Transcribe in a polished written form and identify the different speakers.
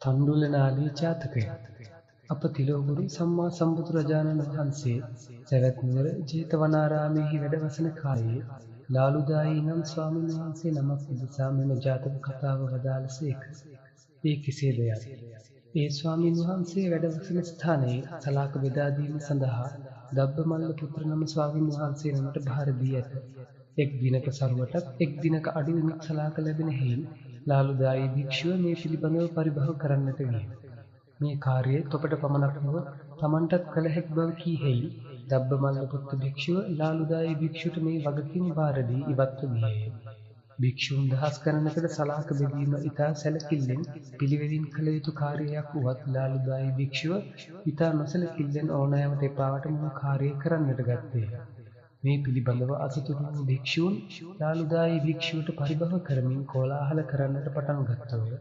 Speaker 1: තණ්ඩුලනාලී ජාතකය අප තිලෝගුරු සම්මා සම්බුදුරජාණන් වහන්සේ සැවැත් නුවර ජේතවනාරාමයෙහි වැඩවසන කාලයේ ලාලුදායි නම් ස්වාමීන් වහන්සේ නමක් උදෙසා මෙම ජාතක කතාව වදාළසේක. ඒ කෙසේද යත් ඒ ස්වාමීන් වහන්සේ වැඩවසන ස්ථානයේ සලාක බෙදා දීම සඳහා දබ්බමල්ල පුත්‍ර නම ස්වාමීන් වහන්සේ නමට භාර දී ඇත. එක් දිනක සරුවටත් එක් දිනක අඩුවෙනුත් සලාක ලැබෙන හේයින් ලාලුදායි භික්ෂුව මේ පිළිබඳව පරිභව කරන්නට විය. මේ කාර්යය තොපට පමණක් නොව තමන්ටත් කළ හැකි බව කී හෙයින් දබ්බමල්ල පුත්ත භික්ෂුව ලාලුදායි භික්ෂුවට මේ වගකීම භාර දී ඉවත්ව ගියේය. භික්ෂූන් දහස් ගණනකට සලාක බෙදීම ඉතා සැලකිල්ලෙන් පිළිවෙලින් කළ යුතු කාර්යයක් වුවත් ලාලුදායි භික්ෂුව ඉතා නොසැලකිල්ලෙන් ඕනෑමට එපාවට මෙම කාර්යය කරන්නට ගත්තේය. මේ පිළිබඳව අසතුටු වූ භික්ෂූන් ලාලුදායි භික්ෂුවට පරිභව කරමින් කෝලාහල කරන්නට පටන් ගත්තෝය.